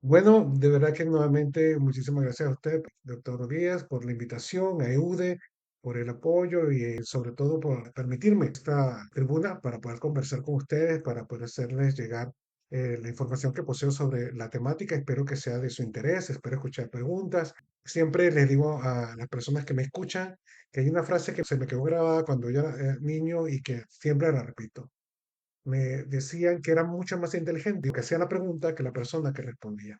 Bueno, de verdad que nuevamente muchísimas gracias a usted, doctor Díaz, por la invitación, a EUDE, por el apoyo y sobre todo por permitirme esta tribuna para poder conversar con ustedes, para poder hacerles llegar la información que poseo sobre la temática. Espero que sea de su interés, espero escuchar preguntas. Siempre les digo a las personas que me escuchan que hay una frase que se me quedó grabada cuando yo era niño y que siempre la repito. Me decían que era mucho más inteligente que hacía la pregunta que la persona que respondía.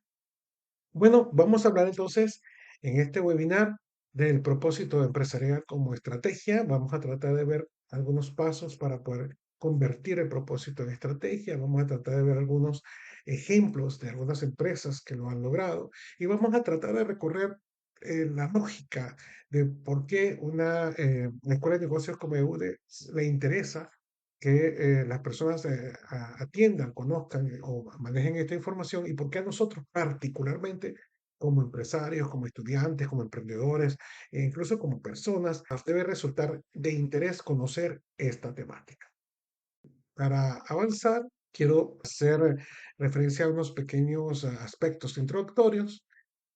Bueno, vamos a hablar entonces en este webinar del propósito empresarial como estrategia. Vamos a tratar de ver algunos pasos para poder convertir el propósito en estrategia. Vamos a tratar de ver algunos ejemplos de algunas empresas que lo han logrado y vamos a tratar de recorrer la lógica de por qué una escuela de negocios como EUDE le interesa que las personas atiendan, conozcan o manejen esta información y por qué a nosotros particularmente como empresarios, como estudiantes, como emprendedores e incluso como personas, nos debe resultar de interés conocer esta temática. Para avanzar, quiero hacer referencia a unos pequeños aspectos introductorios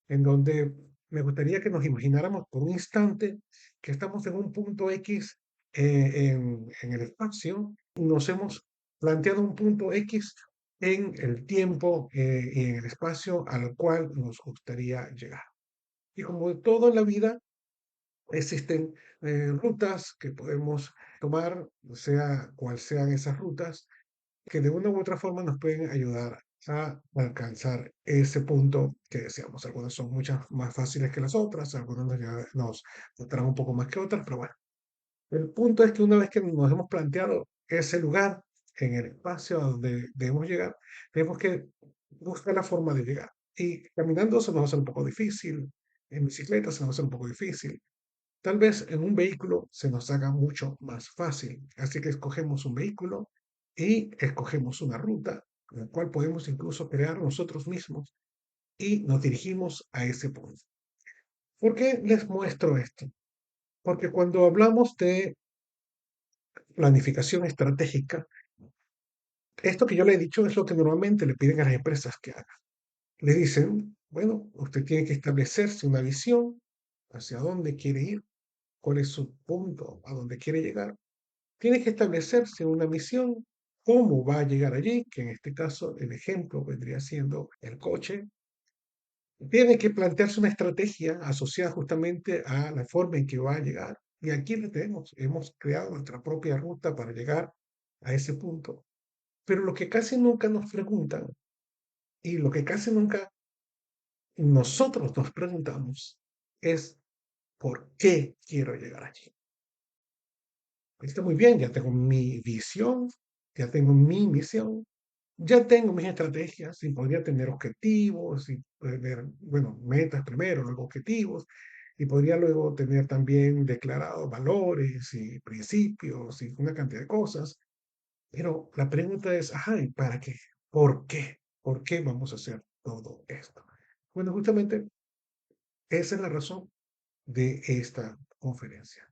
en donde me gustaría que nos imagináramos por un instante que estamos en un punto X en el espacio y nos hemos planteado un punto X en el tiempo y en el espacio al cual nos gustaría llegar. Y como todo en la vida, existen rutas que podemos tomar, sea cual sean esas rutas, que de una u otra forma nos pueden ayudar a alcanzar ese punto que deseamos. Algunas son muchas más fáciles que las otras, algunas nos traen un poco más que otras, pero bueno, el punto es que una vez que nos hemos planteado ese lugar en el espacio a donde debemos llegar, tenemos que buscar la forma de llegar. Y caminando se nos hace un poco difícil, en bicicleta se nos hace un poco difícil, tal vez en un vehículo se nos haga mucho más fácil. Así que escogemos un vehículo y escogemos una ruta, la cual podemos incluso crear nosotros mismos y nos dirigimos a ese punto. ¿Por qué les muestro esto? Porque cuando hablamos de planificación estratégica, esto que yo le he dicho es lo que normalmente le piden a las empresas que hagan. Le dicen, bueno, usted tiene que establecerse una visión hacia dónde quiere ir, cuál es su punto, a dónde quiere llegar. Tiene que establecerse una misión, cómo va a llegar allí, que en este caso el ejemplo vendría siendo el coche. Tiene que plantearse una estrategia asociada justamente a la forma en que va a llegar. Y aquí lo tenemos, hemos creado nuestra propia ruta para llegar a ese punto. Pero lo que casi nunca nos preguntan y lo que casi nunca nosotros nos preguntamos es ¿por qué quiero llegar allí? Está muy bien, ya tengo mi visión, ya tengo mi misión, ya tengo mis estrategias y podría tener objetivos y tener, bueno, metas primero, luego objetivos, y podría luego tener también declarados valores y principios y una cantidad de cosas. Pero la pregunta es, ajá, ¿y para qué? ¿Por qué? ¿Por qué vamos a hacer todo esto? Bueno, justamente esa es la razón de esta conferencia.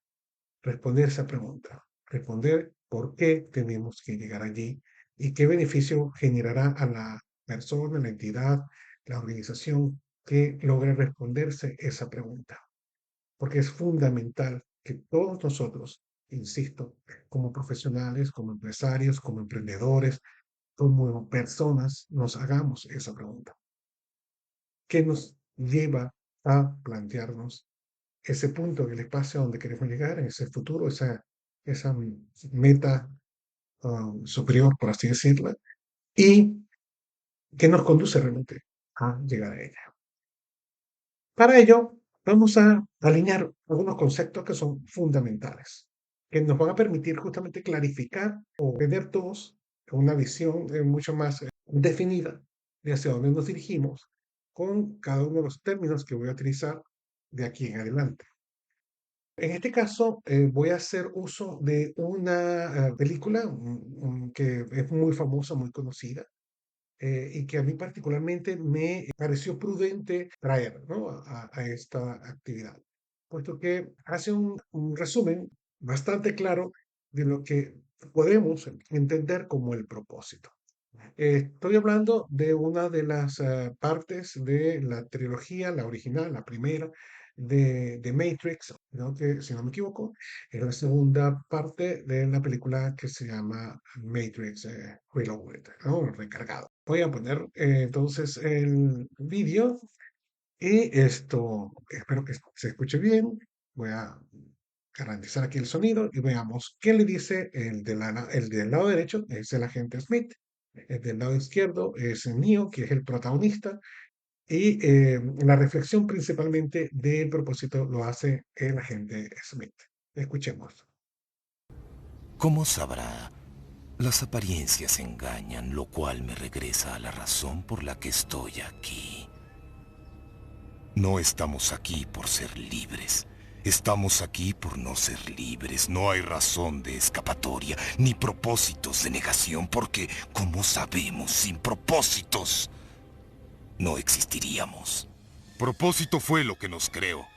Responder esa pregunta, responder por qué tenemos que llegar allí y qué beneficio generará a la persona, la entidad, la organización que logre responderse esa pregunta. Porque es fundamental que todos nosotros, insisto, como profesionales, como empresarios, como emprendedores, como personas, nos hagamos esa pregunta. ¿Qué nos lleva a plantearnos ese punto en el espacio a donde queremos llegar, en ese futuro, esa meta superior, por así decirlo, y que nos conduce realmente a llegar a ella? Para ello, vamos a alinear algunos conceptos que son fundamentales, que nos van a permitir justamente clarificar o tener todos una visión mucho más definida de hacia dónde nos dirigimos con cada uno de los términos que voy a utilizar de aquí en adelante. En este caso, voy a hacer uso de una película que es muy famosa, muy conocida, y que a mí particularmente me pareció prudente traer, ¿no? A esta actividad, puesto que hace un resumen bastante claro de lo que podemos entender como el propósito. Estoy hablando de una de las partes de la trilogía, la original, la primera de Matrix, ¿no? Que si no me equivoco, es la segunda parte de la película que se llama Matrix Reloaded, ¿no? Recargado. Voy a poner entonces el vídeo y esto, espero que se escuche bien. Voy a garantizar aquí el sonido y veamos qué le dice el del lado derecho, es el agente Smith. El del lado izquierdo es Neo, que es el protagonista. Y la reflexión principalmente del propósito lo hace el agente Smith. Escuchemos. ¿Cómo sabrá? Las apariencias engañan, lo cual me regresa a la razón por la que estoy aquí. No estamos aquí por ser libres. Estamos aquí por no ser libres. No hay razón de escapatoria, ni propósitos de negación, porque, como sabemos, sin propósitos, no existiríamos. Propósito fue lo que nos creó.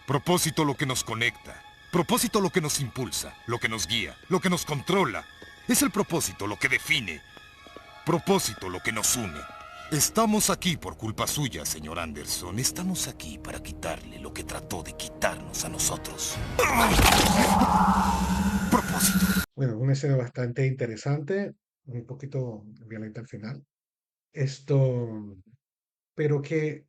Propósito lo que nos conecta. Propósito lo que nos impulsa, lo que nos guía, lo que nos controla. Es el propósito lo que define. Propósito lo que nos une. Estamos aquí por culpa suya, señor Anderson. Estamos aquí para quitarle lo que trató de quitarnos a nosotros. Propósito. Bueno, una escena bastante interesante, un poquito violenta al final. Esto, pero que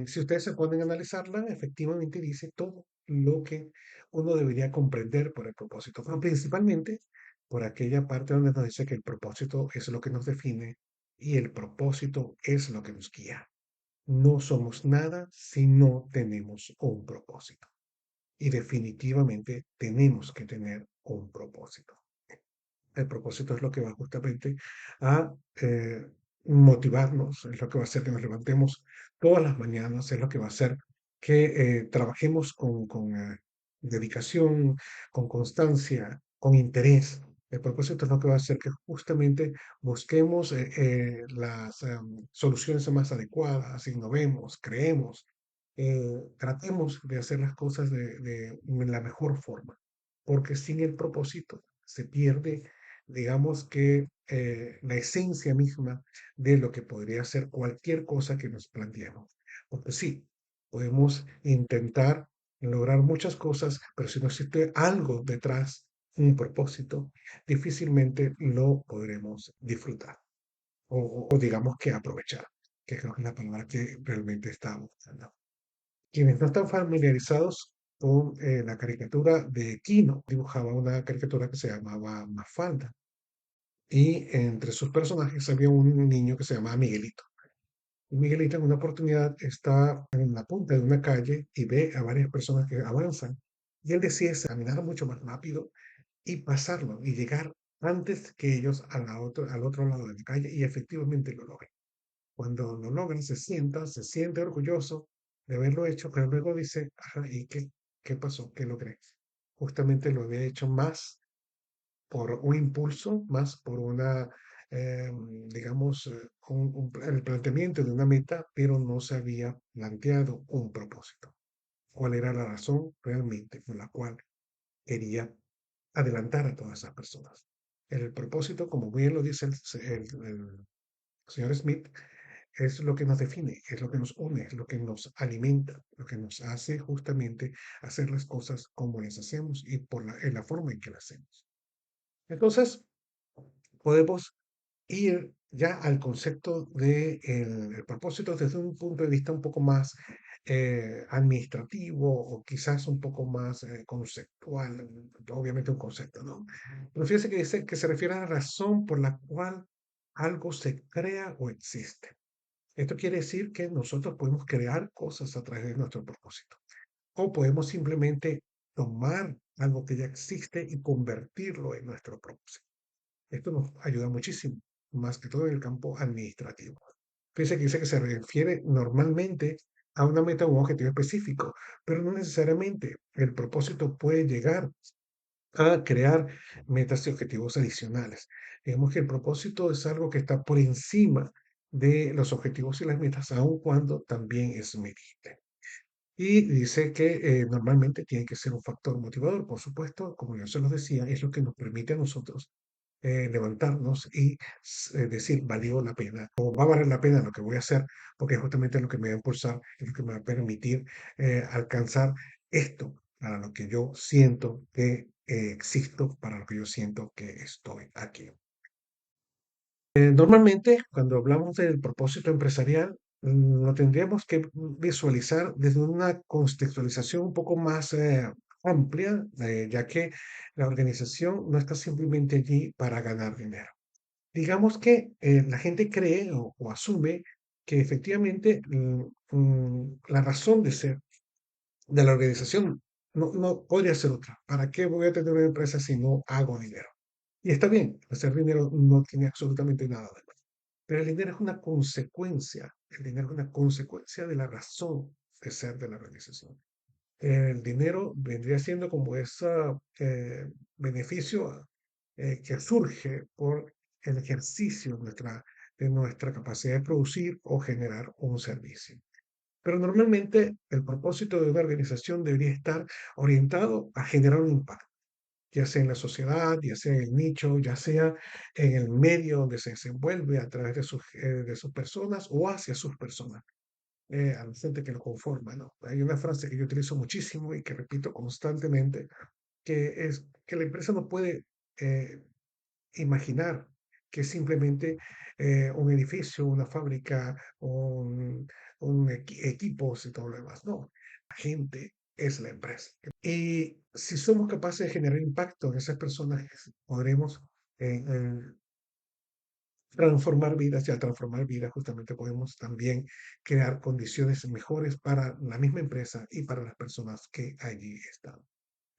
si ustedes se ponen a analizarla, efectivamente dice todo lo que uno debería comprender por el propósito, pero principalmente por aquella parte donde nos dice que el propósito es lo que nos define y el propósito es lo que nos guía. No somos nada si no tenemos un propósito. Y definitivamente tenemos que tener un propósito. El propósito es lo que va justamente a motivarnos, es lo que va a hacer que nos levantemos todas las mañanas, es lo que va a hacer que trabajemos con dedicación, con constancia, con interés. El propósito es lo que va a hacer que justamente busquemos las soluciones más adecuadas, innovemos, creemos, tratemos de hacer las cosas de la mejor forma, porque sin el propósito se pierde, digamos que la esencia misma de lo que podría ser cualquier cosa que nos planteemos. Porque sí, podemos intentar lograr muchas cosas, pero si no existe algo detrás, un propósito, difícilmente lo podremos disfrutar o digamos que aprovechar, que creo que es la palabra que realmente está buscando. Quienes no están familiarizados con la caricatura de Kino, dibujaba una caricatura que se llamaba Mafalda y entre sus personajes había un niño que se llamaba Miguelito. Y Miguelito en una oportunidad está en la punta de una calle y ve a varias personas que avanzan y él decide caminar mucho más rápido y pasarlo y llegar antes que ellos al otro lado de la calle y efectivamente lo logra. Cuando lo logran, se sienta, se siente orgulloso de haberlo hecho, pero luego dice, ajá, ¿y qué pasó? ¿Qué logré? Justamente lo había hecho más por un impulso, más por una, digamos, el planteamiento de una meta, pero no se había planteado un propósito. ¿Cuál era la razón realmente por la cual quería adelantar a todas esas personas? El propósito, como bien lo dice el señor Smith, es lo que nos define, es lo que nos une, es lo que nos alimenta, lo que nos hace justamente hacer las cosas como las hacemos y en la forma en que las hacemos. Entonces, podemos ir ya al concepto de el propósito desde un punto de vista un poco más administrativo o quizás un poco más conceptual, obviamente un concepto, ¿no? Pero fíjese que dice que se refiere a la razón por la cual algo se crea o existe. Esto quiere decir que nosotros podemos crear cosas a través de nuestro propósito o podemos simplemente tomar algo que ya existe y convertirlo en nuestro propósito. Esto nos ayuda muchísimo, más que todo en el campo administrativo. Fíjense que dice que se refiere normalmente a una meta o un objetivo específico, pero no necesariamente. El propósito puede llegar a crear metas y objetivos adicionales. Digamos que el propósito es algo que está por encima de los objetivos y las metas, aun cuando también es medible. Y dice que normalmente tiene que ser un factor motivador, por supuesto, como yo se los decía, es lo que nos permite a nosotros levantarnos y decir, valió la pena o va a valer la pena lo que voy a hacer, porque es justamente lo que me va a impulsar, es lo que me va a permitir alcanzar esto para lo que yo siento que existo, para lo que yo siento que estoy aquí. Normalmente, cuando hablamos del propósito empresarial, lo tendríamos que visualizar desde una contextualización un poco más amplia, ya que la organización no está simplemente allí para ganar dinero. Digamos que la gente cree o asume que efectivamente la razón de ser de la organización no podría ser otra. ¿Para qué voy a tener una empresa si no hago dinero? Y está bien, hacer dinero no tiene absolutamente nada de malo. Pero el dinero es una consecuencia, el dinero es una consecuencia de la razón de ser de la organización. El dinero vendría siendo como ese beneficio que surge por el ejercicio de nuestra capacidad de producir o generar un servicio. Pero normalmente el propósito de una organización debería estar orientado a generar un impacto, ya sea en la sociedad, ya sea en el nicho, ya sea en el medio donde se desenvuelve a través de sus personas o hacia sus personas, a la gente que lo conforma, ¿no? Hay una frase que yo utilizo muchísimo y que repito constantemente, que es que la empresa no puede eh, imaginar que es simplemente un edificio, una fábrica, equipos y todo lo demás. No, la gente es la empresa. Y si somos capaces de generar impacto en esas personas, podremos transformar vidas y al transformar vidas justamente podemos también crear condiciones mejores para la misma empresa y para las personas que allí están.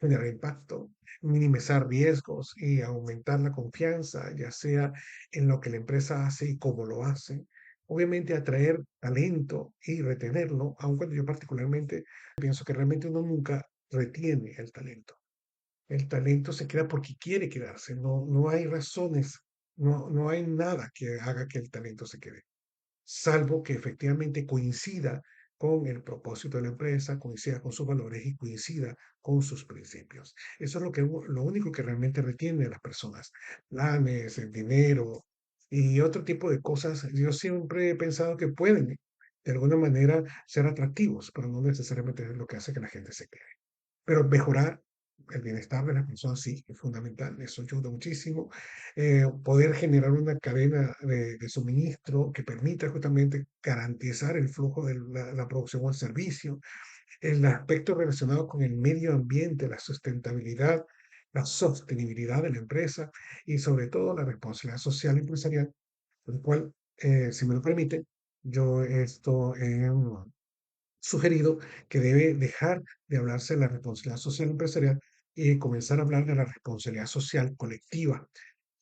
Generar impacto, minimizar riesgos y aumentar la confianza, ya sea en lo que la empresa hace y cómo lo hace. Obviamente atraer talento y retenerlo, aun cuando yo particularmente pienso que realmente uno nunca retiene el talento. El talento se queda porque quiere quedarse, no hay razones, no hay nada que haga que el talento se quede, salvo que efectivamente coincida con el propósito de la empresa, coincida con sus valores y coincida con sus principios. Eso es lo único que realmente retiene a las personas. Planes, el dinero y otro tipo de cosas. Yo siempre he pensado que pueden, de alguna manera, ser atractivos, pero no necesariamente es lo que hace que la gente se quede. Pero mejorar el bienestar de las personas sí es fundamental, eso ayuda muchísimo. Poder generar una cadena de suministro que permita justamente garantizar el flujo de la producción o el servicio, el aspecto relacionado con el medio ambiente, la sustentabilidad, la sostenibilidad de la empresa y sobre todo la responsabilidad social empresarial, el cual, si me lo permite, yo esto sugerido que debe dejar de hablarse de la responsabilidad social empresarial y comenzar a hablar de la responsabilidad social colectiva,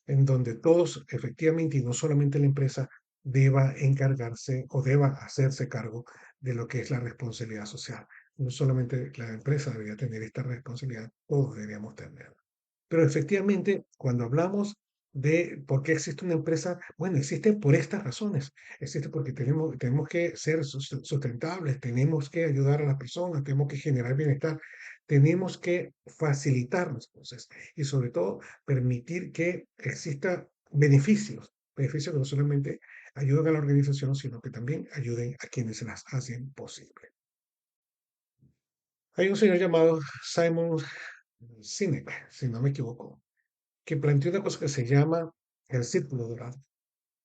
en donde todos efectivamente y no solamente la empresa deba encargarse o deba hacerse cargo de lo que es la responsabilidad social. No solamente la empresa debería tener esta responsabilidad, todos deberíamos tener. Pero efectivamente, cuando hablamos de por qué existe una empresa, bueno, existe por estas razones. Existe porque tenemos que ser sustentables, tenemos que ayudar a las personas, tenemos que generar bienestar, tenemos que facilitar las cosas y sobre todo permitir que exista beneficios que no solamente ayudan a la organización, sino que también ayuden a quienes las hacen posible. Hay un señor llamado Simon Sinek, si no me equivoco, que planteó una cosa que se llama el círculo dorado.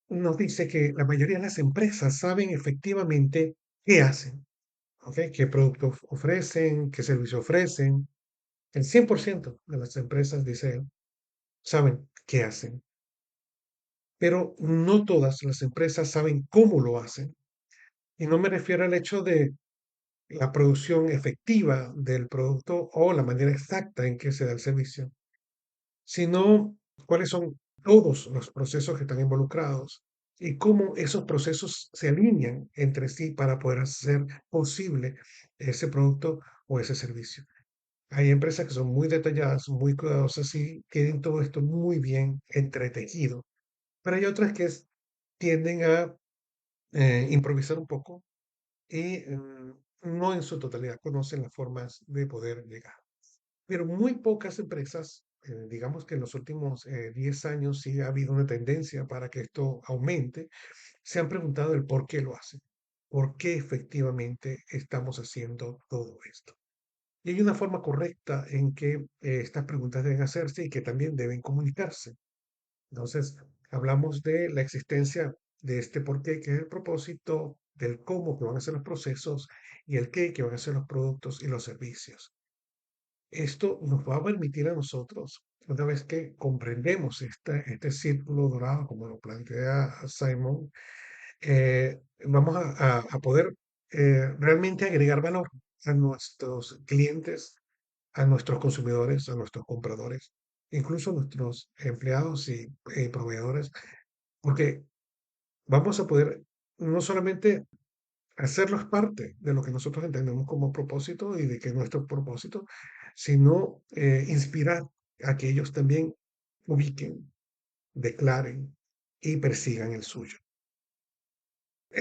Nos dice que la mayoría de las empresas saben efectivamente qué hacen, ¿ok? Qué productos ofrecen, qué servicio ofrecen. El 100% de las empresas, dice él, saben qué hacen, pero no todas las empresas saben cómo lo hacen. Y no me refiero al hecho de la producción efectiva del producto o la manera exacta en que se da el servicio, sino cuáles son todos los procesos que están involucrados y cómo esos procesos se alinean entre sí para poder hacer posible ese producto o ese servicio. Hay empresas que son muy detalladas, muy cuidadosas y tienen todo esto muy bien entretejido, pero hay otras que tienden a improvisar un poco y no en su totalidad conocen las formas de poder llegar. Pero muy pocas empresas digamos que en los últimos 10 años sí ha habido una tendencia para que esto aumente, se han preguntado el por qué lo hacen, por qué efectivamente estamos haciendo todo esto. Y hay una forma correcta en que estas preguntas deben hacerse y que también deben comunicarse. Entonces, hablamos de la existencia de este por qué, que es el propósito, del cómo que van a ser los procesos y el qué, que van a ser los productos y los servicios. Esto nos va a permitir a nosotros, una vez que comprendemos este círculo dorado, como lo plantea Simon, vamos a poder realmente agregar valor a nuestros clientes, a nuestros consumidores, a nuestros compradores, incluso a nuestros empleados y proveedores, porque vamos a poder no solamente hacerlos parte de lo que nosotros entendemos como propósito y de que es nuestro propósito, sino inspirar a que ellos también ubiquen, declaren y persigan el suyo.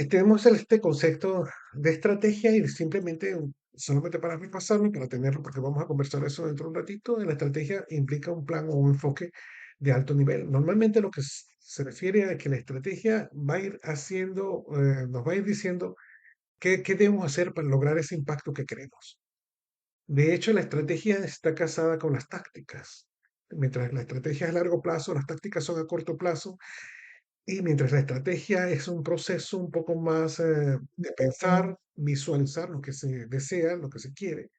Tenemos este concepto de estrategia y simplemente, solamente para repasarlo, para tenerlo, porque vamos a conversar eso dentro de un ratito, la estrategia implica un plan o un enfoque de alto nivel. Normalmente lo que se refiere a que la estrategia va a ir haciendo, nos va a ir diciendo qué debemos hacer para lograr ese impacto que queremos. De hecho, la estrategia está casada con las tácticas. Mientras la estrategia es a largo plazo, las tácticas son a corto plazo y mientras la estrategia es un proceso un poco más de pensar, visualizar lo que se desea, lo que se quiere,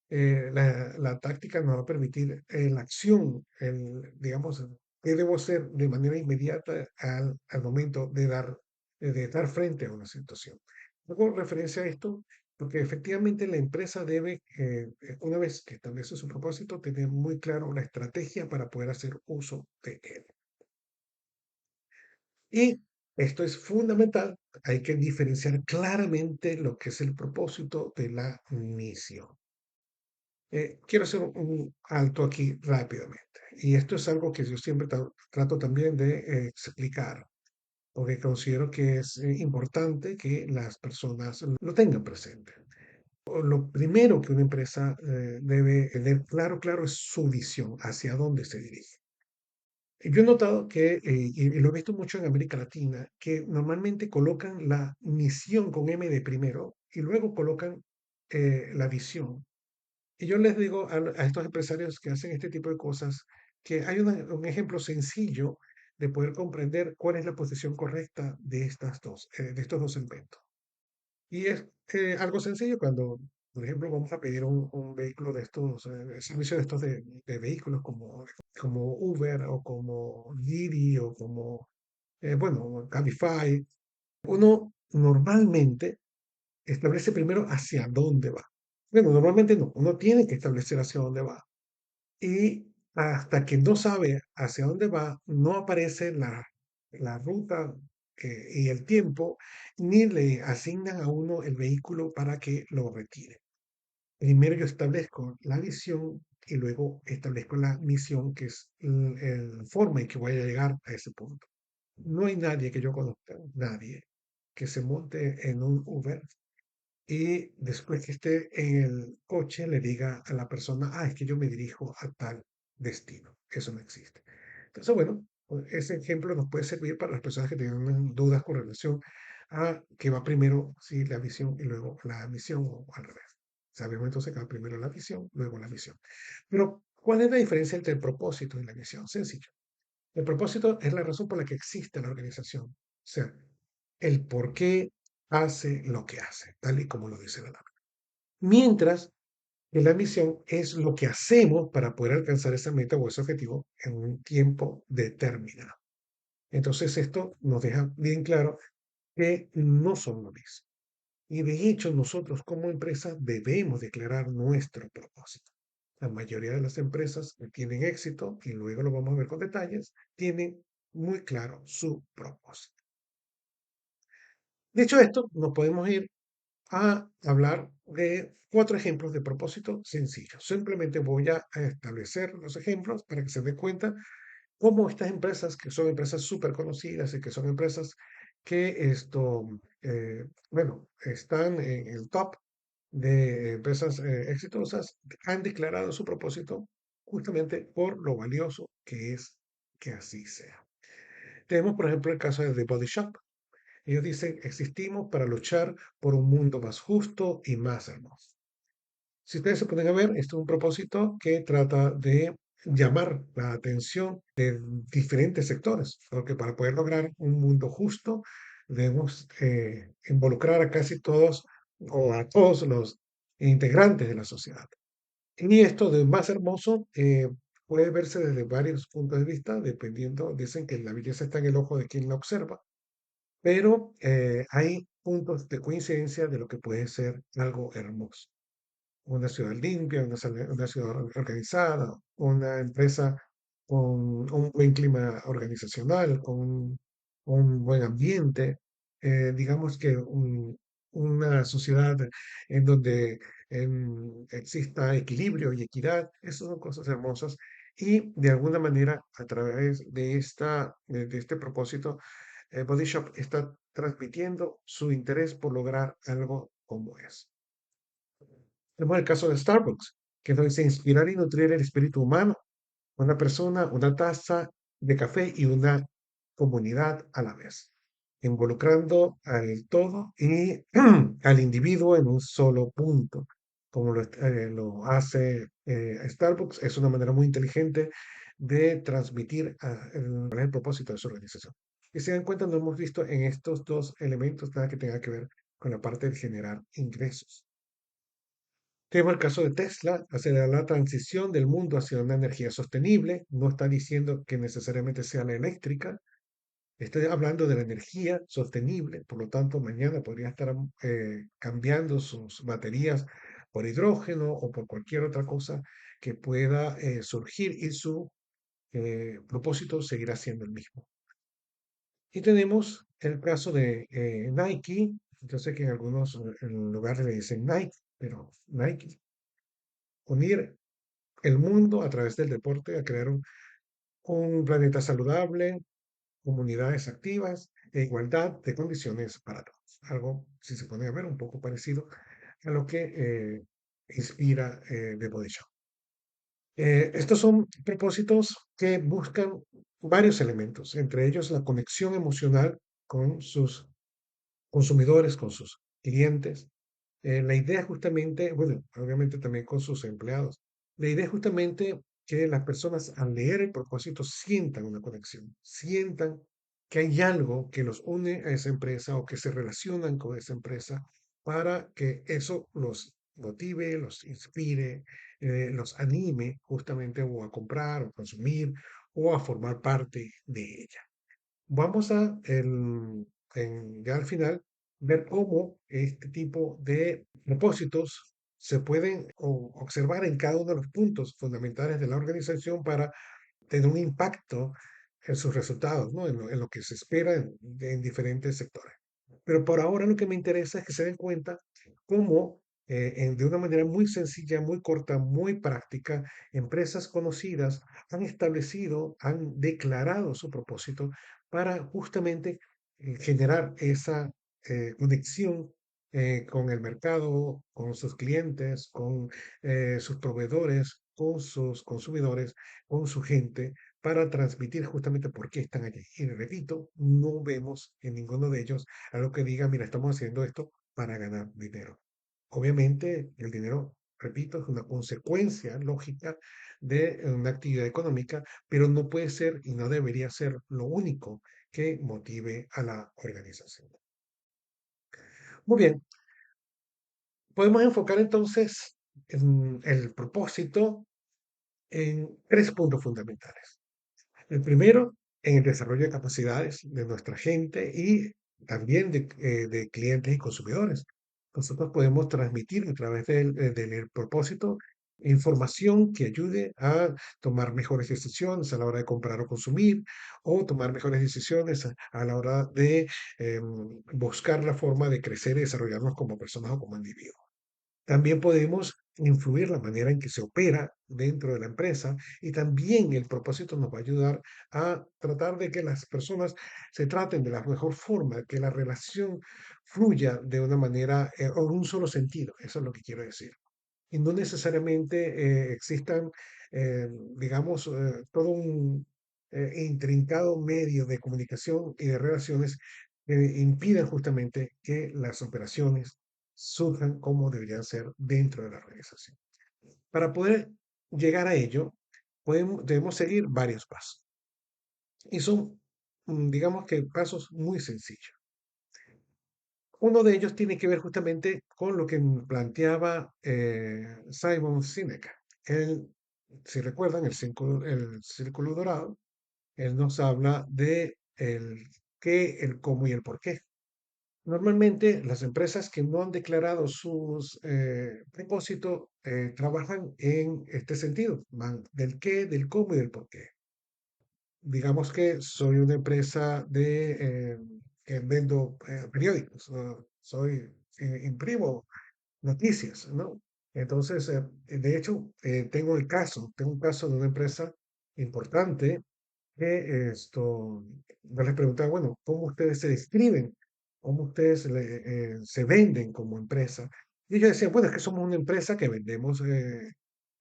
la táctica nos va a permitir la acción, digamos, qué debo hacer de manera inmediata al momento de dar frente a una situación. Hago referencia a esto porque efectivamente la empresa debe, una vez que establece su propósito, tener muy claro la estrategia para poder hacer uso de él. Y esto es fundamental. Hay que diferenciar claramente lo que es el propósito de la misión. Quiero hacer un alto aquí rápidamente. Y esto es algo que yo siempre trato también de explicar, porque considero que es importante que las personas lo tengan presente. Lo primero que una empresa debe tener claro es su visión, hacia dónde se dirige. Yo he notado que, y lo he visto mucho en América Latina, que normalmente colocan la misión con M de primero y luego colocan la visión. Y yo les digo a estos empresarios que hacen este tipo de cosas que hay un ejemplo sencillo de poder comprender cuál es la posición correcta de estos dos elementos. Y es algo sencillo cuando, por ejemplo, vamos a pedir un vehículo de estos, servicios de estos de vehículos como Uber o como Didi o como, bueno, Cabify. Uno normalmente establece primero hacia dónde va. Bueno, normalmente no, uno tiene que establecer hacia dónde va. Y hasta que no sabe hacia dónde va, no aparece la ruta y el tiempo, ni le asignan a uno el vehículo para que lo retire. Primero yo establezco la visión y luego establezco la misión, que es la forma en que voy a llegar a ese punto. No hay nadie que yo conozca, nadie, que se monte en un Uber y después que esté en el coche le diga a la persona, es que yo me dirijo a tal destino. Eso no existe. Entonces, bueno, pues, ese ejemplo nos puede servir para las personas que tienen dudas con relación a que va primero, sí, la visión y luego la misión o al revés. Sabemos entonces que va primero la visión, luego la misión. Pero, ¿cuál es la diferencia entre el propósito y la misión? Sencillo. El propósito es la razón por la que existe la organización. O sea, el por qué hace lo que hace, tal y como lo dice la palabra. Mientras que la misión es lo que hacemos para poder alcanzar esa meta o ese objetivo en un tiempo determinado. Entonces esto nos deja bien claro que no son lo mismo. Y de hecho nosotros como empresa debemos declarar nuestro propósito. La mayoría de las empresas que tienen éxito, y luego lo vamos a ver con detalles, tienen muy claro su propósito. Dicho esto, nos podemos ir a hablar de 4 ejemplos de propósito sencillos. Simplemente voy a establecer los ejemplos para que se den cuenta cómo estas empresas, que son empresas súper conocidas y que son empresas que bueno, están en el top de empresas exitosas, han declarado su propósito justamente por lo valioso que es que así sea. Tenemos, por ejemplo, el caso de The Body Shop. Ellos dicen, existimos para luchar por un mundo más justo y más hermoso. Si ustedes se ponen a ver, esto es un propósito que trata de llamar la atención de diferentes sectores, porque para poder lograr un mundo justo debemos involucrar a casi todos o a todos los integrantes de la sociedad. Y esto de más hermoso puede verse desde varios puntos de vista, dependiendo, dicen que la belleza está en el ojo de quien la observa, pero hay puntos de coincidencia de lo que puede ser algo hermoso. Una ciudad limpia, una ciudad organizada, una empresa con un buen clima organizacional, con un buen ambiente, digamos que una sociedad en donde exista equilibrio y equidad, esas son cosas hermosas y de alguna manera a través de este propósito, Body Shop está transmitiendo su interés por lograr algo como es. Tenemos el caso de Starbucks, que nos dice inspirar y nutrir el espíritu humano, una persona, una taza de café y una comunidad a la vez, involucrando al todo y al individuo en un solo punto, como lo hace Starbucks. Es una manera muy inteligente de transmitir el propósito de su organización. Y si se dan cuenta, no hemos visto en estos dos elementos nada que tenga que ver con la parte de generar ingresos. Tenemos el caso de Tesla, acelerar la transición del mundo hacia una energía sostenible. No está diciendo que necesariamente sea la eléctrica, está hablando de la energía sostenible. Por lo tanto, mañana podría estar cambiando sus baterías por hidrógeno o por cualquier otra cosa que pueda surgir y su propósito seguirá siendo el mismo. Y tenemos el caso de Nike. Yo sé que en algunos lugares le dicen Nike, pero Nike, unir el mundo a través del deporte a crear un planeta saludable, comunidades activas e igualdad de condiciones para todos. Algo, si se pone a ver, un poco parecido a lo que inspira The Body Shop. Estos son propósitos que buscan varios elementos, entre ellos la conexión emocional con sus consumidores, con sus clientes. La idea justamente, bueno, obviamente también con sus empleados. La idea es justamente que las personas al leer el propósito sientan una conexión, sientan que hay algo que los une a esa empresa o que se relacionan con esa empresa para que eso los motive, los inspire, los anime justamente o a comprar o consumir o a formar parte de ella. Vamos ya al final, ver cómo este tipo de propósitos se pueden observar en cada uno de los puntos fundamentales de la organización para tener un impacto en sus resultados, ¿no? En lo que se espera en diferentes sectores. Pero por ahora lo que me interesa es que se den cuenta cómo, de una manera muy sencilla, muy corta, muy práctica, empresas conocidas han establecido, han declarado su propósito para justamente generar esa conexión con el mercado, con sus clientes, con sus proveedores, con sus consumidores, con su gente, para transmitir justamente por qué están allí. Y repito, no vemos en ninguno de ellos algo que diga, mira, estamos haciendo esto para ganar dinero. Obviamente, el dinero, repito, es una consecuencia lógica de una actividad económica, pero no puede ser y no debería ser lo único que motive a la organización. Muy bien, podemos enfocar entonces el propósito en tres puntos fundamentales. El primero, en el desarrollo de capacidades de nuestra gente y también de clientes y consumidores. Nosotros podemos transmitir a través del propósito información que ayude a tomar mejores decisiones a la hora de comprar o consumir, o tomar mejores decisiones a la hora de buscar la forma de crecer y desarrollarnos como personas o como individuos. También podemos influir la manera en que se opera dentro de la empresa y también el propósito nos va a ayudar a tratar de que las personas se traten de la mejor forma, que la relación fluya de una manera o en un solo sentido. Eso es lo que quiero decir. Y no necesariamente existan eh, digamos, todo un intrincado medio de comunicación y de relaciones que impidan justamente que las operaciones surjan como deberían ser dentro de la organización. Para poder llegar a ello, debemos seguir varios pasos. Y son, digamos que, pasos muy sencillos. Uno de ellos tiene que ver justamente con lo que planteaba Simon Sinek. Él, si recuerdan, el círculo dorado, él nos habla de el qué, el cómo y el por qué. Normalmente las empresas que no han declarado sus propósitos trabajan en este sentido, van del qué, del cómo y del por qué. Digamos que soy una empresa que vendo periódicos, soy, imprimo noticias, ¿no? Entonces, de hecho, tengo un caso de una empresa importante que yo les preguntaba, bueno, ¿cómo ustedes se describen? ¿Cómo ustedes se venden como empresa? Y ellos decían, bueno, es que somos una empresa que vendemos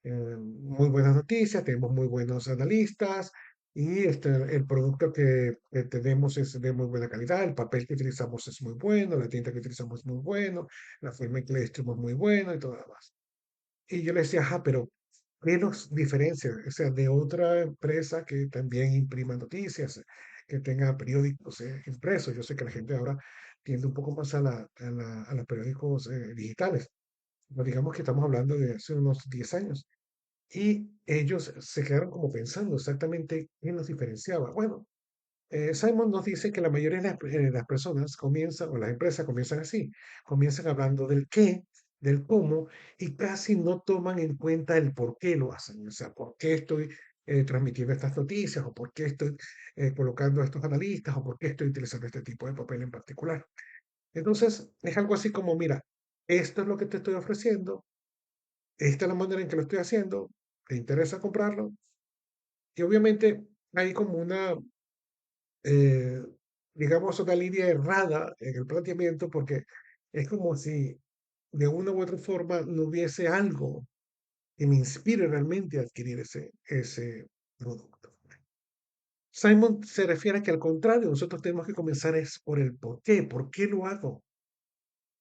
muy buenas noticias, tenemos muy buenos analistas y el producto que tenemos es de muy buena calidad, el papel que utilizamos es muy bueno, la tinta que utilizamos es muy bueno, la forma en que le distribuimos es muy buena y todo lo demás. Y yo le decía, ajá, pero ¿qué nos diferencia? O sea, de otra empresa que también imprima noticias, que tenga periódicos impresos. Yo sé que la gente ahora tiende un poco más a los periódicos digitales. Pero digamos que estamos hablando de hace unos 10 años. Y ellos se quedaron como pensando exactamente qué nos diferenciaba. Bueno, Simon nos dice que la mayoría de las personas comienzan, o las empresas comienzan así, comienzan hablando del qué, del cómo, y casi no toman en cuenta el por qué lo hacen. O sea, por qué estoy transmitiendo estas noticias, o por qué estoy colocando a estos analistas, o por qué estoy utilizando este tipo de papel en particular. Entonces, es algo así como, mira, esto es lo que te estoy ofreciendo, esta es la manera en que lo estoy haciendo, ¿te interesa comprarlo? Y obviamente hay como eh, digamos, una línea errada en el planteamiento porque es como si de una u otra forma no hubiese algo que me inspire realmente a adquirir ese producto. Simon se refiere a que al contrario, nosotros tenemos que comenzar es por el por qué lo hago.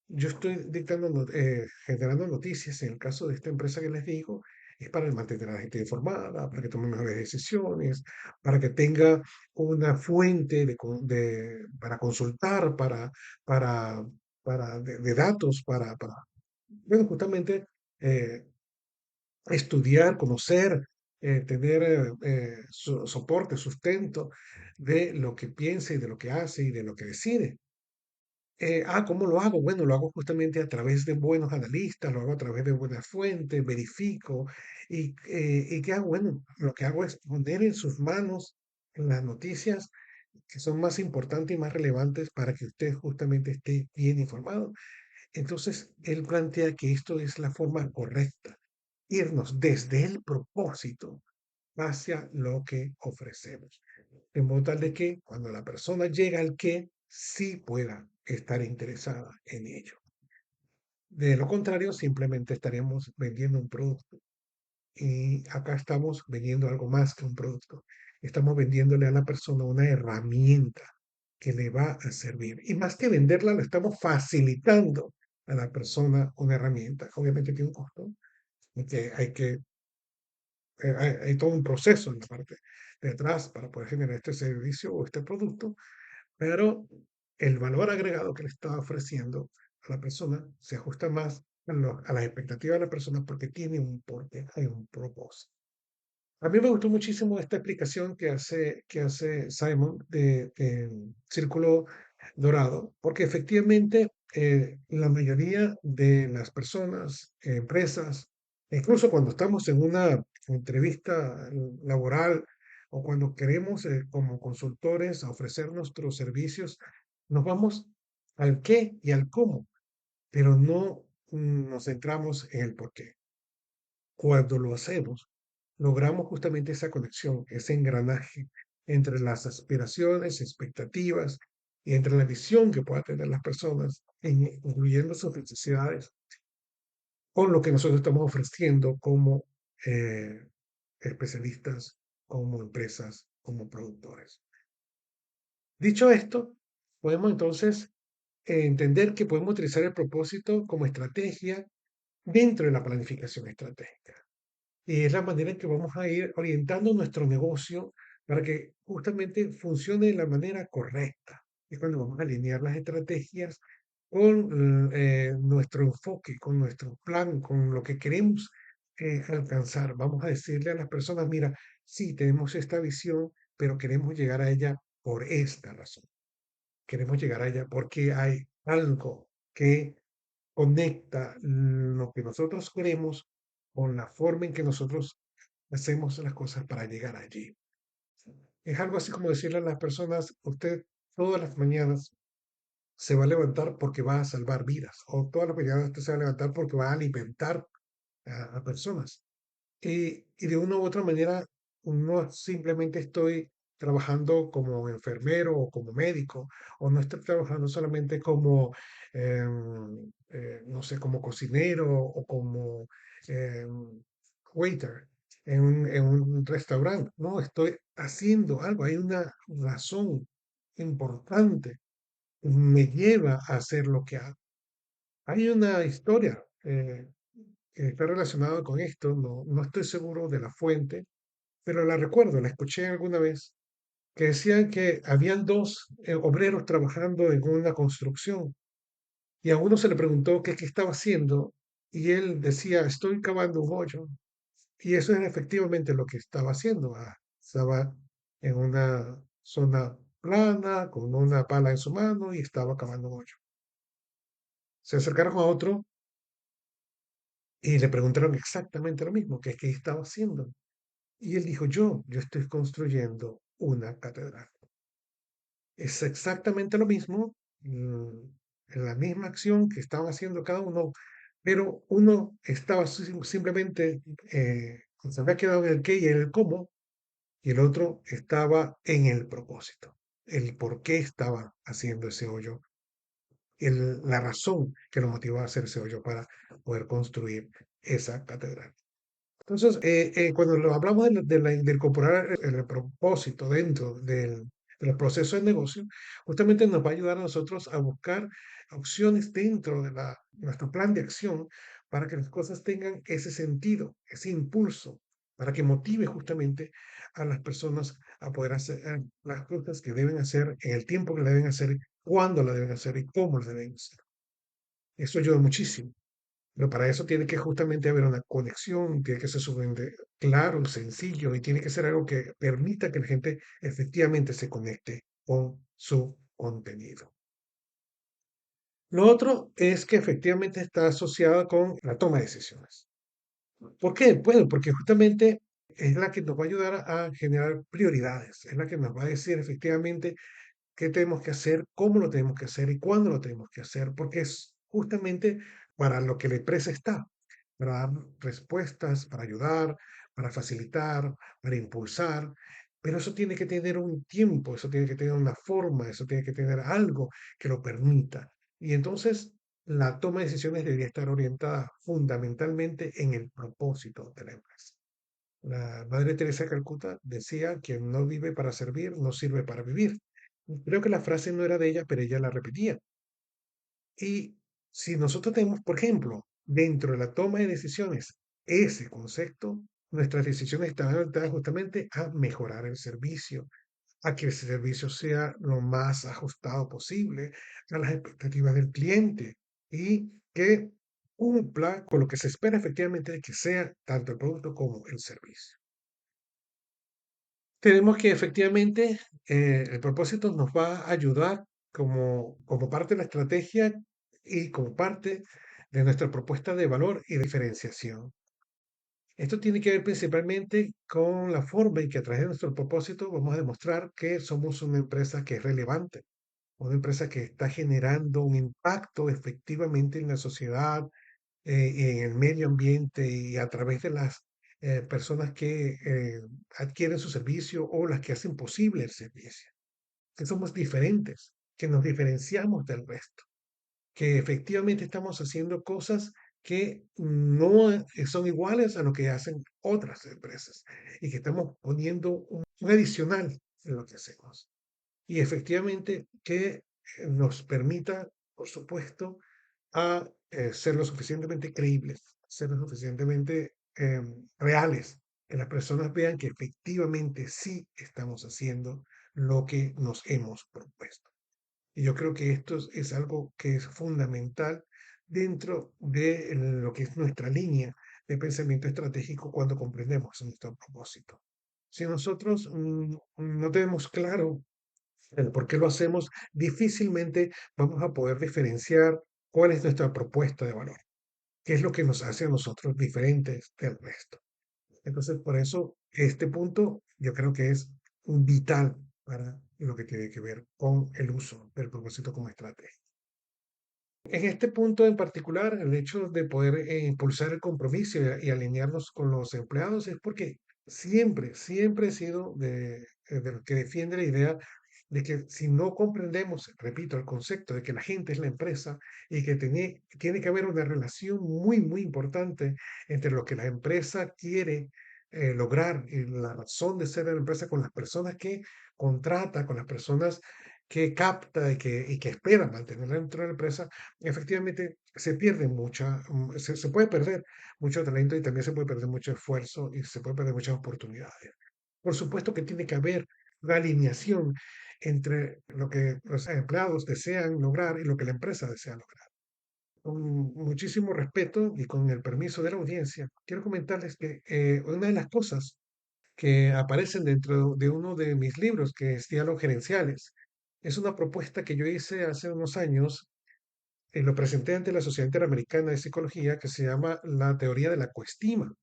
Yo estoy generando noticias, en el caso de esta empresa que les digo, es para mantener a la gente informada, para que tome mejores decisiones, para que tenga una fuente para consultar, para, de datos, bueno, justamente eh, estudiar, conocer, tener soporte, sustento de lo que piensa y de lo que hace y de lo que decide. ¿Cómo lo hago? Bueno, lo hago justamente a través de buenos analistas, lo hago a través de buenas fuentes, verifico. ¿Y qué hago? Bueno, lo que hago es poner en sus manos las noticias que son más importantes y más relevantes para que usted justamente esté bien informado. Entonces, él plantea que esto es la forma correcta, irnos desde el propósito hacia lo que ofrecemos. De modo tal de que cuando la persona llega al qué, sí pueda estar interesada en ello. De lo contrario, simplemente estaremos vendiendo un producto. Y acá estamos vendiendo algo más que un producto. Estamos vendiéndole a la persona una herramienta que le va a servir. Y más que venderla, le estamos facilitando a la persona una herramienta. Obviamente tiene un costo, y que hay todo un proceso en la parte de atrás para poder generar este servicio o este producto, pero el valor agregado que le está ofreciendo a la persona se ajusta más a las expectativas de la persona porque tiene un porqué, hay un propósito. A mí me gustó muchísimo esta explicación que hace Simon de Círculo Dorado, porque efectivamente la mayoría de las personas, empresas, incluso cuando estamos en una entrevista laboral o cuando queremos como consultores ofrecer nuestros servicios, nos vamos al qué y al cómo, pero no nos centramos en el por qué. Cuando lo hacemos, logramos justamente esa conexión, ese engranaje entre las aspiraciones, expectativas y entre la visión que puedan tener las personas, incluyendo sus necesidades, con lo que nosotros estamos ofreciendo como especialistas, como empresas, como productores. Dicho esto, podemos entonces entender que podemos utilizar el propósito como estrategia dentro de la planificación estratégica. Y es la manera en que vamos a ir orientando nuestro negocio para que justamente funcione de la manera correcta. Es cuando vamos a alinear las estrategias con nuestro enfoque, con nuestro plan, con lo que queremos alcanzar. Vamos a decirle a las personas, mira, sí, tenemos esta visión, pero queremos llegar a ella por esta razón. Queremos llegar a ella porque hay algo que conecta lo que nosotros queremos con la forma en que nosotros hacemos las cosas para llegar allí. Es algo así como decirle a las personas, usted todas las mañanas se va a levantar porque va a salvar vidas, o todas las mañanas usted se va a levantar porque va a alimentar a personas. Y de una u otra manera, no simplemente estoy trabajando como enfermero o como médico, o no estoy trabajando solamente como, no sé, como cocinero o como waiter en un restaurante. No, estoy haciendo algo, hay una razón importante que me lleva a hacer lo que hago. Hay una historia que está relacionada con esto, no estoy seguro de la fuente, pero la recuerdo, la escuché alguna vez, que decían que habían dos obreros trabajando en una construcción y a uno se le preguntó qué estaba haciendo y él decía, estoy cavando un hoyo. Y eso es efectivamente lo que estaba haciendo. Estaba en una zona plana, con una pala en su mano y estaba cavando un hoyo. Se acercaron a otro y le preguntaron exactamente lo mismo, que qué estaba haciendo. Y él dijo, yo estoy construyendo una catedral. Es exactamente lo mismo, en la misma acción que estaban haciendo cada uno, pero uno estaba simplemente, se había quedado en el qué y en el cómo, y el otro estaba en el propósito, el por qué estaba haciendo ese hoyo, la razón que lo motivó a hacer ese hoyo para poder construir esa catedral. Entonces, cuando lo hablamos de incorporar el propósito dentro del proceso de negocio, justamente nos va a ayudar a nosotros a buscar opciones dentro de nuestro plan de acción para que las cosas tengan ese sentido, ese impulso, para que motive justamente a las personas a poder hacer las cosas que deben hacer en el tiempo que la deben hacer, cuándo la deben hacer y cómo la deben hacer. Eso ayuda muchísimo. Pero para eso tiene que justamente haber una conexión, tiene que ser sumamente claro, sencillo y tiene que ser algo que permita que la gente efectivamente se conecte con su contenido. Lo otro es que efectivamente está asociada con la toma de decisiones. ¿Por qué? Bueno, porque justamente es la que nos va a ayudar a generar prioridades, es la que nos va a decir efectivamente qué tenemos que hacer, cómo lo tenemos que hacer y cuándo lo tenemos que hacer, porque es justamente para lo que la empresa está, para dar respuestas, para ayudar, para facilitar, para impulsar, pero eso tiene que tener un tiempo, eso tiene que tener una forma, eso tiene que tener algo que lo permita. Y entonces la toma de decisiones debería estar orientada fundamentalmente en el propósito de la empresa. La Madre Teresa de Calcuta decía que no vive para servir, no sirve para vivir. Creo que la frase no era de ella, pero ella la repetía. Y si nosotros tenemos, por ejemplo, dentro de la toma de decisiones, ese concepto, nuestras decisiones están orientadas justamente a mejorar el servicio, a que el servicio sea lo más ajustado posible a las expectativas del cliente y que cumpla con lo que se espera efectivamente de que sea tanto el producto como el servicio. Tenemos que efectivamente el propósito nos va a ayudar como parte de la estrategia y como parte de nuestra propuesta de valor y diferenciación. Esto tiene que ver principalmente con la forma en que a través de nuestro propósito vamos a demostrar que somos una empresa que es relevante, una empresa que está generando un impacto efectivamente en la sociedad, en el medio ambiente y a través de las personas que adquieren su servicio o las que hacen posible el servicio. Que somos diferentes, que nos diferenciamos del resto, que efectivamente estamos haciendo cosas que no son iguales a lo que hacen otras empresas y que estamos poniendo un adicional en lo que hacemos. Y efectivamente que nos permita, por supuesto, a ser lo suficientemente creíbles, ser lo suficientemente reales, que las personas vean que efectivamente sí estamos haciendo lo que nos hemos propuesto. Y yo creo que esto es algo que es fundamental dentro de lo que es nuestra línea de pensamiento estratégico cuando comprendemos nuestro propósito. Si nosotros no tenemos claro el por qué lo hacemos, difícilmente vamos a poder diferenciar cuál es nuestra propuesta de valor, qué es lo que nos hace a nosotros diferentes del resto. Entonces, por eso, este punto yo creo que es vital para lo que tiene que ver con el uso del propósito como estrategia. En este punto en particular, el hecho de poder impulsar el compromiso y alinearnos con los empleados es porque siempre he sido de los que defiende la idea de que si no comprendemos, repito, el concepto de que la gente es la empresa y que tiene que haber una relación muy importante entre lo que la empresa quiere lograr y la razón de ser de la empresa con las personas que contrata, con las personas que capta y que espera mantener dentro de la empresa, efectivamente se pierde se puede perder mucho talento y también se puede perder mucho esfuerzo y se puede perder muchas oportunidades. Por supuesto que tiene que haber una alineación entre lo que los empleados desean lograr y lo que la empresa desea lograr. Con muchísimo respeto y con el permiso de la audiencia, quiero comentarles que una de las cosas que aparecen dentro de uno de mis libros, que es Diálogos Gerenciales, es una propuesta que yo hice hace unos años lo presenté ante la Sociedad Interamericana de Psicología que se llama la teoría de la coestima,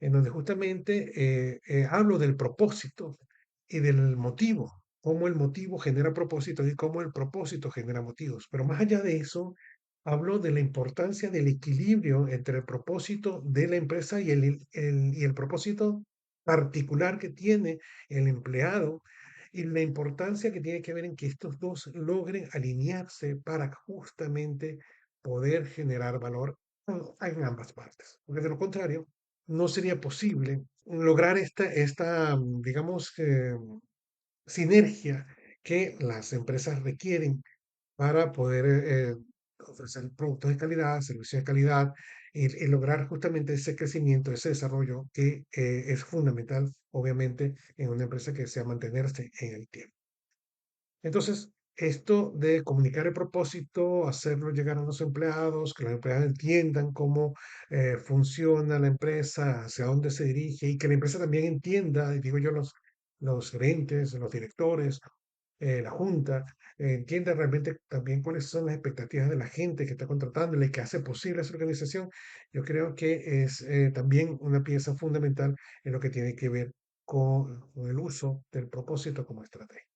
en donde justamente hablo del propósito y del motivo, cómo el motivo genera propósito y cómo el propósito genera motivos. Pero más allá de eso, hablo de la importancia del equilibrio entre el propósito de la empresa y el propósito particular que tiene el empleado y la importancia que tiene que ver en que estos dos logren alinearse para justamente poder generar valor en ambas partes. Porque de lo contrario, no sería posible lograr digamos, sinergia que las empresas requieren para poder ofrecer productos de calidad, servicios de calidad y lograr justamente ese crecimiento, ese desarrollo que es fundamental, obviamente, en una empresa que desea mantenerse en el tiempo. Entonces, esto de comunicar el propósito, hacerlo llegar a los empleados, que los empleados entiendan cómo funciona la empresa, hacia dónde se dirige y que la empresa también entienda, y digo yo, los gerentes, los directores, la junta, entienda realmente también cuáles son las expectativas de la gente que está contratando y la que hace posible esa organización. Yo creo que es también una pieza fundamental en lo que tiene que ver con el uso del propósito como estrategia.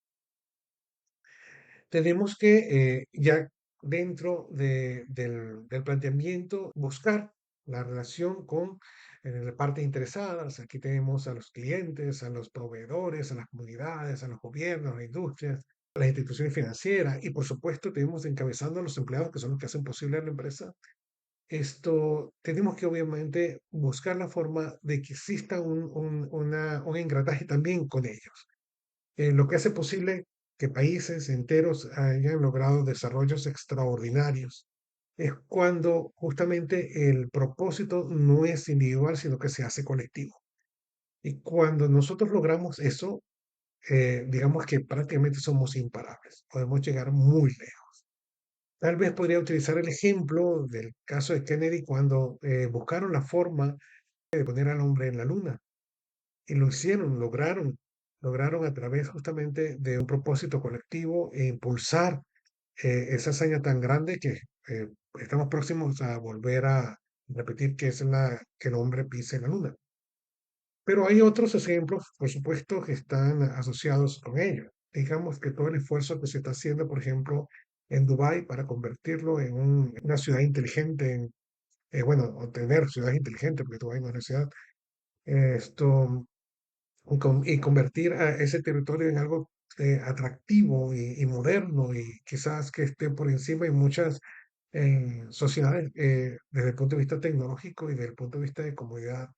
Tenemos que ya dentro del planteamiento buscar la relación con la parte interesadas. Aquí tenemos a los clientes, a los proveedores, a las comunidades, a los gobiernos, a las industrias, a las instituciones financieras y por supuesto tenemos encabezando a los empleados que son los que hacen posible la empresa. Esto tenemos que obviamente buscar la forma de que exista un engranaje también con ellos lo que hace posible que países enteros hayan logrado desarrollos extraordinarios. Es cuando justamente el propósito no es individual, sino que se hace colectivo. Y cuando nosotros logramos eso, digamos que prácticamente somos imparables, podemos llegar muy lejos. Tal vez podría utilizar el ejemplo del caso de Kennedy cuando buscaron la forma de poner al hombre en la luna y lo hicieron, lograron a través justamente de un propósito colectivo e impulsar esa hazaña tan grande que estamos próximos a volver a repetir que es que el hombre pise la luna. Pero hay otros ejemplos, por supuesto, que están asociados con ello. Digamos que todo el esfuerzo que se está haciendo, por ejemplo, en Dubái para convertirlo en una ciudad inteligente, bueno, o tener ciudades inteligentes, porque Dubái no es una ciudad, esto y convertir a ese territorio en algo atractivo y moderno y quizás que esté por encima de muchas en sociedades, desde el punto de vista tecnológico y desde el punto de vista de comodidad.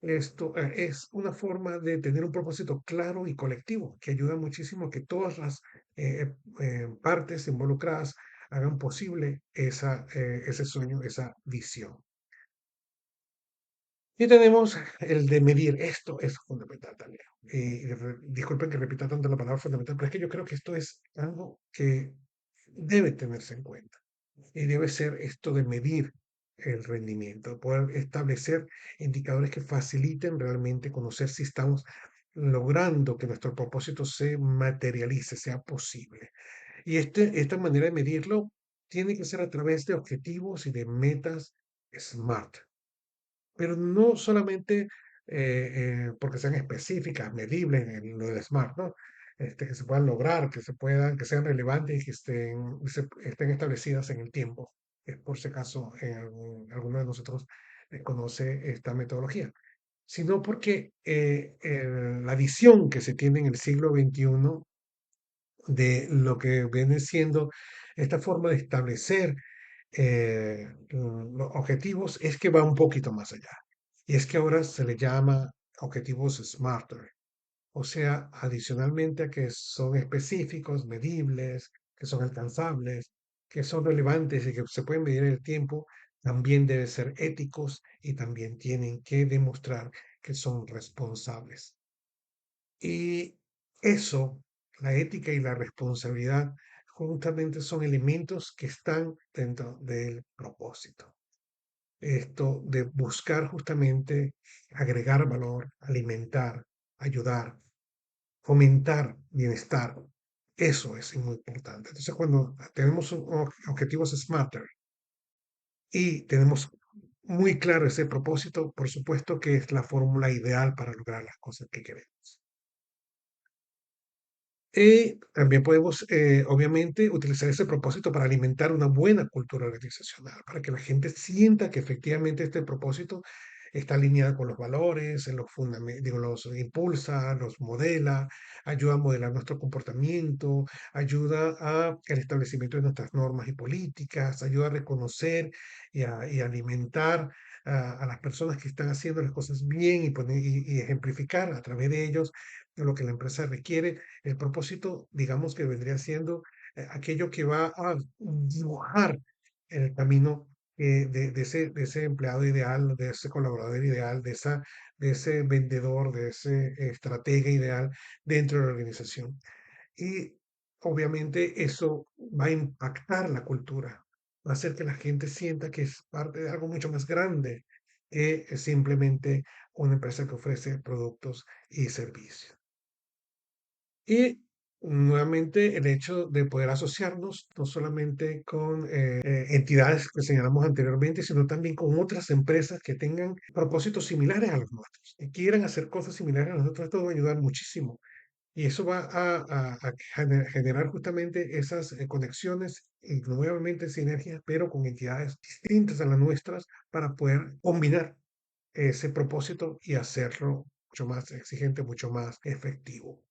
Esto es una forma de tener un propósito claro y colectivo que ayuda muchísimo a que todas las partes involucradas hagan posible ese sueño, esa visión. Y tenemos el de medir. Esto es fundamental también. Disculpen que repita tanto la palabra fundamental, pero es que yo creo que esto es algo que debe tenerse en cuenta. Y debe ser esto de medir el rendimiento, poder establecer indicadores que faciliten realmente conocer si estamos logrando que nuestro propósito se materialice, sea posible. Y esta manera de medirlo tiene que ser a través de objetivos y de metas SMART, pero no solamente porque sean específicas, medibles en lo del SMART, ¿no? Que se puedan lograr, que sean relevantes y que estén establecidas en el tiempo. Por si acaso alguno de nosotros conoce esta metodología, sino porque la visión que se tiene en el siglo XXI de lo que viene siendo esta forma de establecer los objetivos es que va un poquito más allá. Y es que ahora se le llama objetivos smarter. O sea, adicionalmente a que son específicos, medibles, que son alcanzables, que son relevantes y que se pueden medir en el tiempo, también deben ser éticos y también tienen que demostrar que son responsables. Y eso, la ética y la responsabilidad, justamente son elementos que están dentro del propósito. Esto de buscar justamente agregar valor, alimentar, ayudar, fomentar bienestar. Eso es muy importante. Entonces, cuando tenemos objetivos SMARTER y tenemos muy claro ese propósito, por supuesto que es la fórmula ideal para lograr las cosas que queremos. Y también podemos, obviamente, utilizar ese propósito para alimentar una buena cultura organizacional, para que la gente sienta que efectivamente este propósito está alineado con los valores, digo, los impulsa, los modela, ayuda a modelar nuestro comportamiento, ayuda a el establecimiento de nuestras normas y políticas, ayuda a reconocer y alimentar a las personas que están haciendo las cosas bien y ejemplificar a través de ellos lo que la empresa requiere. El propósito, digamos que vendría siendo aquello que va a dibujar el camino de ese empleado ideal, de ese colaborador ideal, de ese vendedor, de ese estratega ideal dentro de la organización. Y obviamente eso va a impactar la cultura, va a hacer que la gente sienta que es parte de algo mucho más grande que simplemente una empresa que ofrece productos y servicios. Y nuevamente el hecho de poder asociarnos no solamente con entidades que señalamos anteriormente, sino también con otras empresas que tengan propósitos similares a los nuestros, que quieran hacer cosas similares a nosotros. Esto va a ayudar muchísimo. Y eso va a generar justamente esas conexiones y nuevamente sinergias, pero con entidades distintas a las nuestras para poder combinar ese propósito y hacerlo mucho más exigente, mucho más efectivo.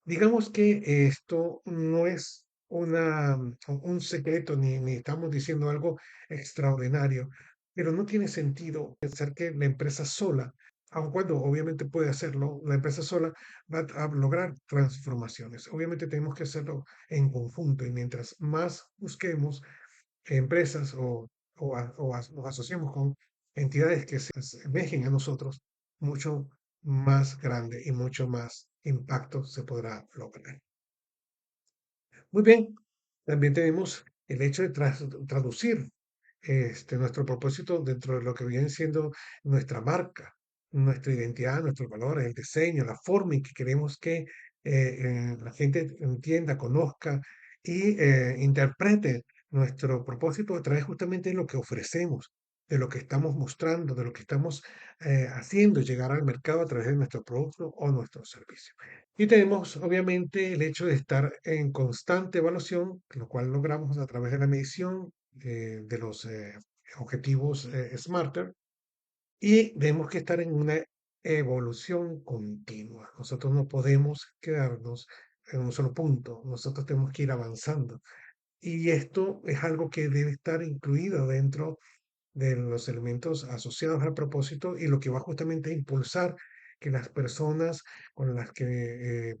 Digamos que esto no es un secreto ni estamos diciendo algo extraordinario, pero no tiene sentido pensar que la empresa sola, aun cuando obviamente puede hacerlo, la empresa sola va a lograr transformaciones. Obviamente tenemos que hacerlo en conjunto y mientras más busquemos empresas nos asociemos con entidades que se asemejen a nosotros, mucho más grande y mucho más impacto se podrá lograr. Muy bien, también tenemos el hecho de traducir nuestro propósito dentro de lo que viene siendo nuestra marca, nuestra identidad, nuestros valores, el diseño, la forma en que queremos que la gente entienda, conozca y interprete nuestro propósito a través justamente de lo que ofrecemos, de lo que estamos mostrando, de lo que estamos haciendo llegar al mercado a través de nuestro producto o nuestro servicio. Y tenemos, obviamente, el hecho de estar en constante evaluación, lo cual logramos a través de la medición de los objetivos Smarter, y tenemos que estar en una evolución continua. Nosotros no podemos quedarnos en un solo punto, nosotros tenemos que ir avanzando. Y esto es algo que debe estar incluido dentro de los elementos asociados al propósito y lo que va justamente a impulsar que las personas con las que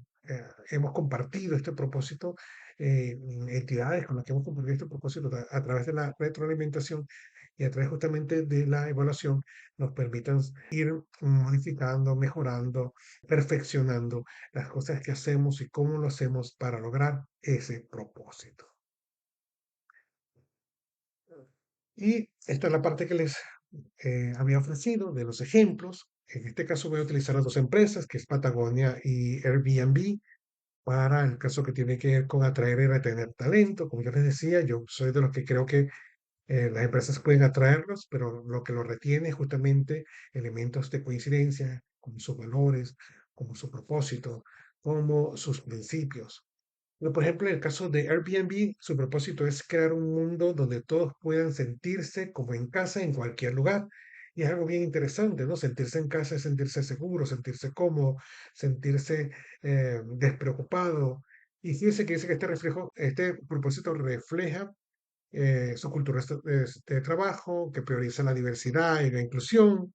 hemos compartido este propósito, entidades con las que hemos compartido este propósito a través de la retroalimentación y a través justamente de la evaluación, nos permitan ir modificando, mejorando, perfeccionando las cosas que hacemos y cómo lo hacemos para lograr ese propósito. Y esta es la parte que les había ofrecido de los ejemplos. En este caso voy a utilizar las dos empresas, que es Patagonia y Airbnb, para el caso que tiene que ver con atraer y retener talento. Como yo les decía, yo soy de los que creo que las empresas pueden atraerlos, pero lo que los retiene es justamente elementos de coincidencia, como sus valores, como su propósito, como sus principios. Pero, por ejemplo, en el caso de Airbnb, su propósito es crear un mundo donde todos puedan sentirse como en casa en cualquier lugar. Y es algo bien interesante, ¿no? Sentirse en casa es sentirse seguro, sentirse cómodo, sentirse despreocupado. Y fíjese que dice que este propósito refleja su cultura de trabajo, que prioriza la diversidad y la inclusión,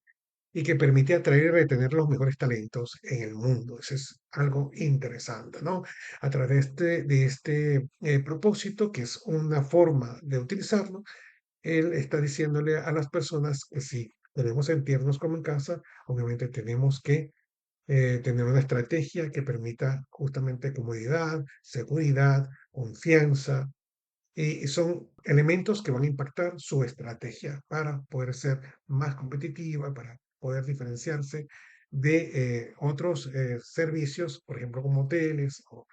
y que permite atraer y retener los mejores talentos en el mundo. Eso es algo interesante, ¿no? A través de este propósito, que es una forma de utilizarlo, él está diciéndole a las personas que si queremos sentirnos como en casa, obviamente tenemos que tener una estrategia que permita justamente comodidad, seguridad, confianza, y son elementos que van a impactar su estrategia para poder ser más competitiva, para poder diferenciarse de otros servicios, por ejemplo, como hoteles o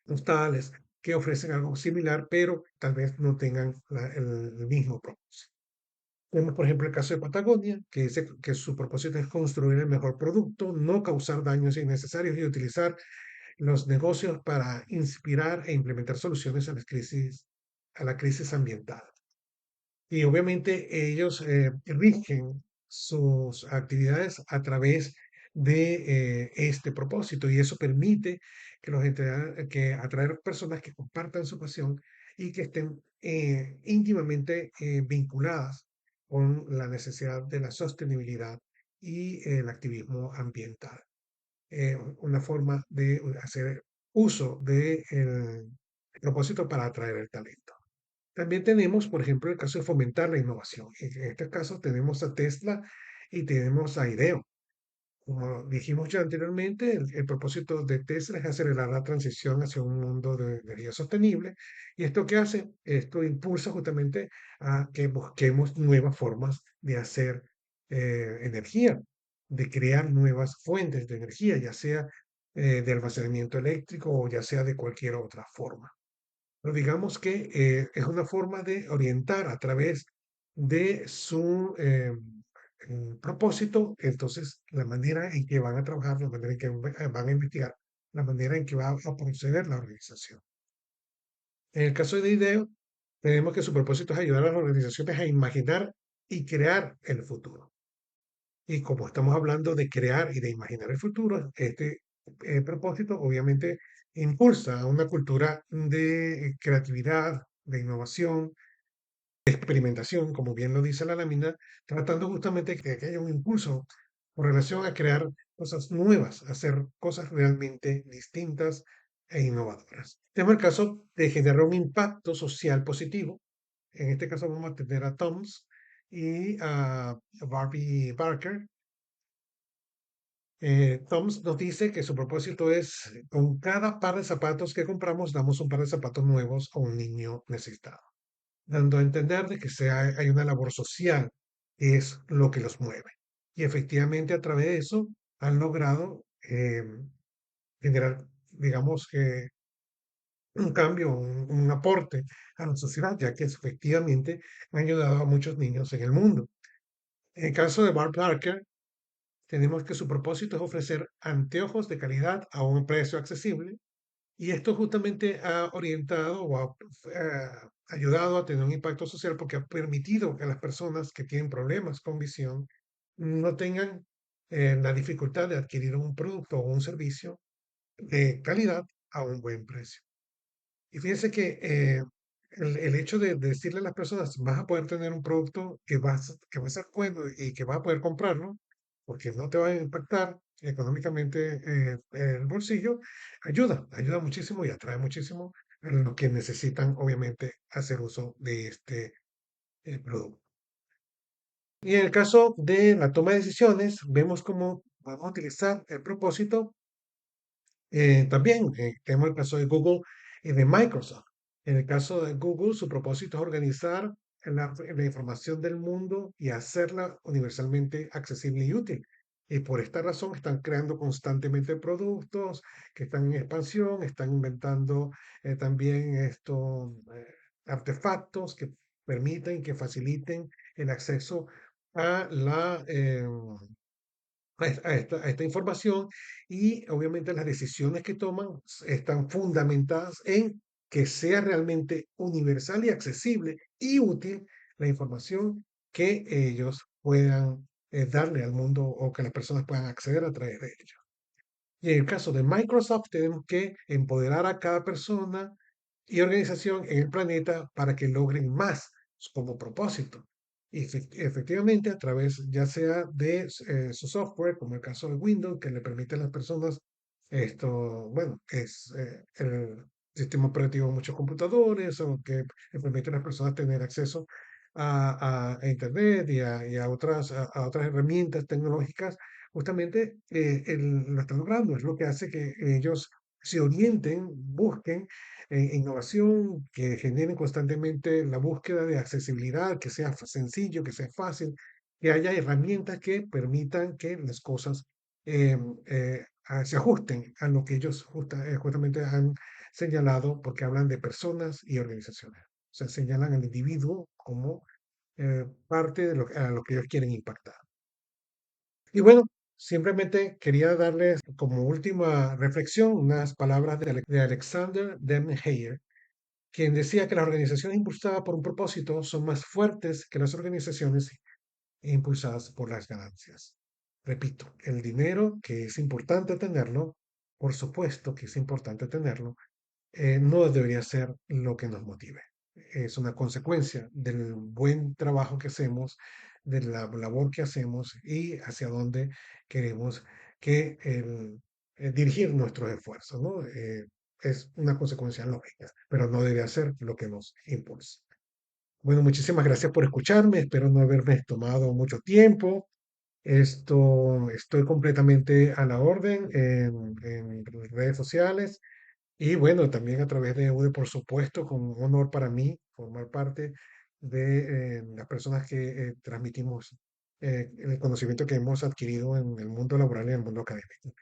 hostales, que ofrecen algo similar, pero tal vez no tengan el mismo propósito. Tenemos, por ejemplo, el caso de Patagonia, que dice que su propósito es construir el mejor producto, no causar daños innecesarios y utilizar los negocios para inspirar e implementar soluciones a la crisis ambiental. Y obviamente ellos rigen sus actividades a través de este propósito y eso permite que atraer personas que compartan su pasión y que estén íntimamente vinculadas con la necesidad de la sostenibilidad y el activismo ambiental. Una forma de hacer uso del propósito para atraer el talento. También tenemos, por ejemplo, el caso de fomentar la innovación. En este caso tenemos a Tesla y tenemos a IDEO. Como dijimos ya anteriormente, el propósito de Tesla es acelerar la transición hacia un mundo de energía sostenible. ¿Y esto qué hace? Esto impulsa justamente a que busquemos nuevas formas de hacer energía, de crear nuevas fuentes de energía, ya sea de almacenamiento eléctrico o ya sea de cualquier otra forma. Pero digamos que es una forma de orientar a través de su propósito, entonces la manera en que van a trabajar, la manera en que van a investigar, la manera en que va a proceder la organización. En el caso de IDEO, tenemos que su propósito es ayudar a las organizaciones a imaginar y crear el futuro. Y como estamos hablando de crear y de imaginar el futuro, este propósito obviamente impulsa una cultura de creatividad, de innovación, de experimentación, como bien lo dice la lámina, tratando justamente de que haya un impulso con relación a crear cosas nuevas, hacer cosas realmente distintas e innovadoras. Tenemos el caso de generar un impacto social positivo. En este caso vamos a tener a Toms y a Barbie Barker. Toms nos dice que su propósito es, con cada par de zapatos que compramos, damos un par de zapatos nuevos a un niño necesitado, dando a entender de que hay una labor social, que es lo que los mueve. Y efectivamente a través de eso han logrado generar, digamos, un cambio, un aporte a la sociedad, ya que efectivamente han ayudado a muchos niños en el mundo. En el caso de Barb Parker, tenemos que su propósito es ofrecer anteojos de calidad a un precio accesible y esto justamente ha orientado o ha ayudado a tener un impacto social porque ha permitido que las personas que tienen problemas con visión no tengan la dificultad de adquirir un producto o un servicio de calidad a un buen precio. Y fíjense que el hecho de decirle a las personas, vas a poder tener un producto que va a ser bueno y que vas a poder comprarlo, porque no te va a impactar económicamente el bolsillo, ayuda muchísimo y atrae muchísimo a los que necesitan, obviamente, hacer uso de este producto. Y en el caso de la toma de decisiones, vemos cómo podemos utilizar el propósito también tenemos el caso de Google y de Microsoft. En el caso de Google, su propósito es organizar la información del mundo y hacerla universalmente accesible y útil. Y por esta razón están creando constantemente productos que están en expansión, están inventando también estos artefactos que permiten, que faciliten el acceso a a esta información y obviamente las decisiones que toman están fundamentadas en que sea realmente universal y accesible y útil la información que ellos puedan darle al mundo o que las personas puedan acceder a través de ellos. Y en el caso de Microsoft, tenemos que empoderar a cada persona y organización en el planeta para que logren más como propósito. Y efectivamente, a través ya sea de su software, como el caso de Windows, que le permite a las personas esto, bueno, es el sistema operativo de muchos computadores o que le permite a las personas tener acceso a Internet y a otras herramientas tecnológicas justamente lo están logrando, es lo que hace que ellos se orienten, busquen innovación, que generen constantemente la búsqueda de accesibilidad, que sea sencillo, que sea fácil, que haya herramientas que permitan que las cosas se ajusten a lo que ellos justamente han señalado, porque hablan de personas y organizaciones. O sea, señalan al individuo como parte de a lo que ellos quieren impactar. Y bueno, simplemente quería darles como última reflexión unas palabras de Alexander Demmeyer, quien decía que las organizaciones impulsadas por un propósito son más fuertes que las organizaciones impulsadas por las ganancias. Repito, el dinero, que es importante tenerlo, por supuesto que es importante tenerlo, no debería ser lo que nos motive. Es una consecuencia del buen trabajo que hacemos, de la labor que hacemos y hacia dónde queremos dirigir nuestros esfuerzos, ¿no? Es una consecuencia lógica, pero no debe ser lo que nos impulsa. Bueno, muchísimas gracias por escucharme. Espero no haberme tomado mucho tiempo. Estoy completamente a la orden en redes sociales y bueno, también a través de UDE, por supuesto, con un honor para mí formar parte de las personas que transmitimos el conocimiento que hemos adquirido en el mundo laboral y en el mundo académico.